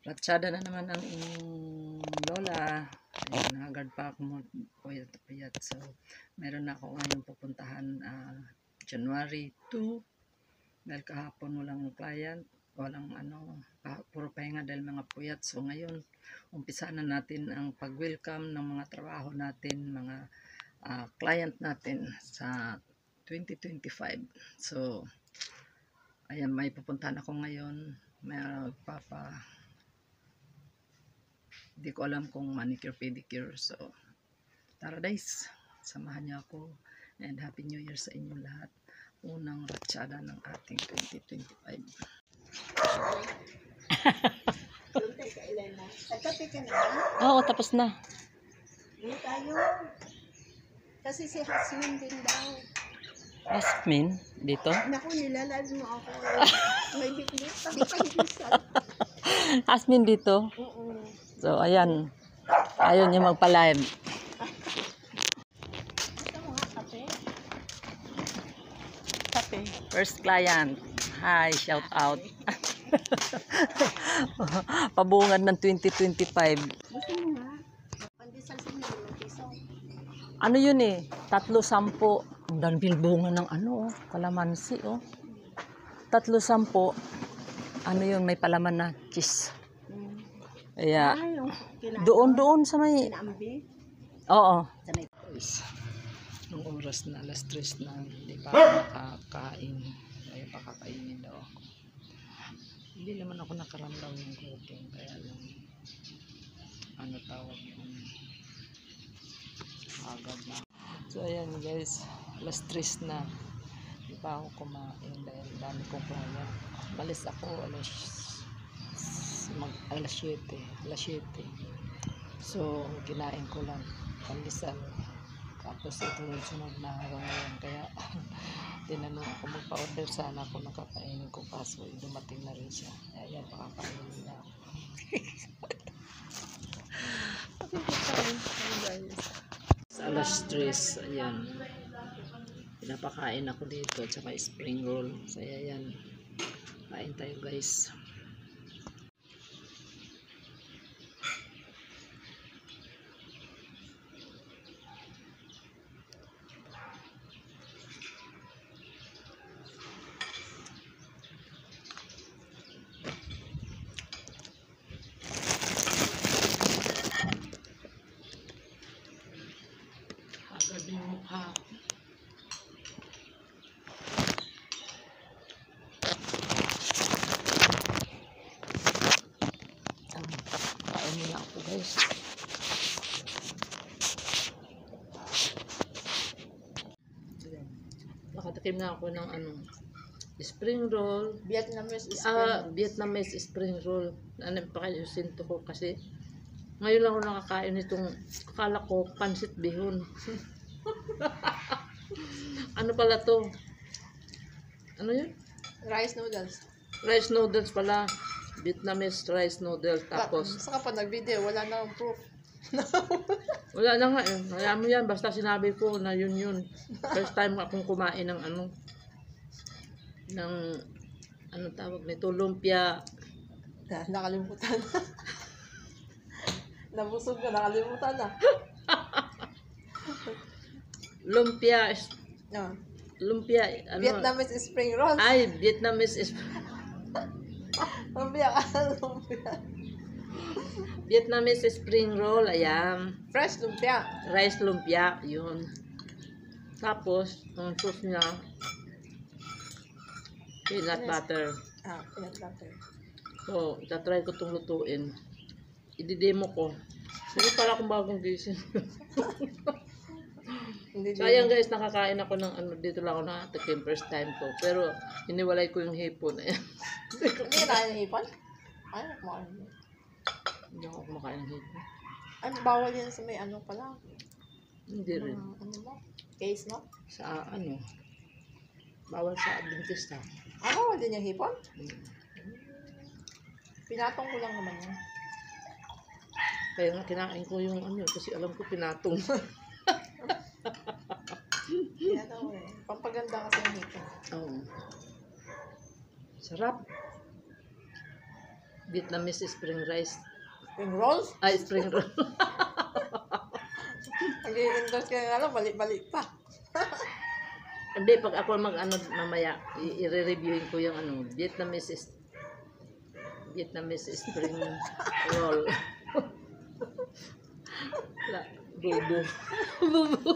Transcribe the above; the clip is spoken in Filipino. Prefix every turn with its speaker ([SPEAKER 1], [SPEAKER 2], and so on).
[SPEAKER 1] Latsada na naman ang inyong lola. Ayun, nagagad pa ako puyat. So, meron na ako ngayong pupuntahan January 2. Dahil kahapon walang client, walang puro pahinga dahil mga puyat. So, ngayon, umpisa na natin ang pag-welcome ng mga trabaho natin, mga client natin sa 2025. So, ayan, may pupuntahan ako ngayon. May di ko alam kung manicure, pedicure. So, tara guys, samahan niyo ako. And Happy New Year sa inyo lahat. Unang ratsada ng ating 2025.
[SPEAKER 2] Nagkape ka na ba?
[SPEAKER 1] Oo, tapos na.
[SPEAKER 2] Hindi tayo. Kasi si Hasmin din daw.
[SPEAKER 1] Asmin, dito?
[SPEAKER 2] Naku, nilalad mo ako. May bikbik. Sabi ka higisan.
[SPEAKER 1] Asmin dito?
[SPEAKER 2] Oo.
[SPEAKER 1] So, ayan. Ayaw niya magpa-live.
[SPEAKER 2] Gusto mo nga kape? Kape.
[SPEAKER 1] First client. Hi, shout out. Pabungad ng 2025.
[SPEAKER 2] Gusto mo nga? Pandesal sa mga piso.
[SPEAKER 1] Ano yun eh? 3-10. Ang daming bunga ng kalamansi oh. 3-10. Ano yun? May palaman na cheese. Kaya, doon sa may...
[SPEAKER 2] Kinambi?
[SPEAKER 1] Oo. Sa may... Nung oras na, 3:00 na, hindi pa ako nakakain. Kaya pakakainin daw ako. Hindi naman ako nakaramdaw ng gutom. Kaya lang, tawag yung agad na. So, ayan guys, 3:00 na. Hindi pa ako kumain dahil dami kong client. Malis ako alas 7. So, kinain ko lang pandesal. Tapos ito yung sunod na araw ngayon. Kaya, tinanong ako magpa-order sana ako ng kakainin ko. Kaso, dumating na rin siya. Ayan, pakakainin na ako. Sa alas 3, ayan. Pinapakain ako dito. Tsaka spring roll. So, ayan. Kain tayo guys. Agad yung mukha. Kain na ako guys. Nakatikim na ako ng spring roll.
[SPEAKER 2] Vietnamese spring.
[SPEAKER 1] Vietnamese spring roll. Pakayusin to ko kasi ngayon lang ako nakakain nitong, akala ko pansit bihon. Ano pala to? Ano yun?
[SPEAKER 2] Rice noodles.
[SPEAKER 1] Rice noodles pala. Vietnamese rice noodles. Tapos
[SPEAKER 2] Saka pa nag-video, wala na akong proof.
[SPEAKER 1] wala na nga eh. Alam mo yan, basta sinabi ko na yun. First time akong kumain ng tawag nito, lumpia.
[SPEAKER 2] Nakalimutan. Nabusog ka, nakalimutan na.
[SPEAKER 1] Lumpia,
[SPEAKER 2] No.
[SPEAKER 1] lumpia,
[SPEAKER 2] Vietnamese spring rolls.
[SPEAKER 1] Ay, Vietnamese
[SPEAKER 2] Lumpia. Lumpia.
[SPEAKER 1] Vietnamese spring roll, ayan.
[SPEAKER 2] Fresh lumpia.
[SPEAKER 1] Rice lumpia, yun. Tapos, ang sauce niya, peanut butter.
[SPEAKER 2] Peanut butter.
[SPEAKER 1] So, itatry ko itong lutuin. I-demo ko. Hindi pala akong bagong gising. So, ayan guys, nakakain ako ng dito lang ako nakatikim, first time ko. Pero, iniwalay ko yung hipon.
[SPEAKER 2] Hindi ka na yung hipon? Ay, kumakain.
[SPEAKER 1] Hindi ako kumakain ng hipon.
[SPEAKER 2] Ano, bawal yan sa may pala?
[SPEAKER 1] Hindi rin.
[SPEAKER 2] Ano mo? Case mo?
[SPEAKER 1] Sa bawal sa dentista.
[SPEAKER 2] Bawal din yung hipon?
[SPEAKER 1] Hmm.
[SPEAKER 2] Pinatong ko lang naman yan.
[SPEAKER 1] Kaya nga kinain ko yung kasi alam ko pinatong.
[SPEAKER 2] Pinatong ko eh. Pampaganda kasi yung hipon.
[SPEAKER 1] Oo. Sarap. Vietnamese spring rice.
[SPEAKER 2] Spring rolls?
[SPEAKER 1] Ay, spring roll.
[SPEAKER 2] Nag-i-endorse ka nga lang, balik-balik pa.
[SPEAKER 1] Hindi, pag ako mag-ano mamaya, i-reviewin ko yung ano, Vietnamese spring roll. Bubu. Bubu.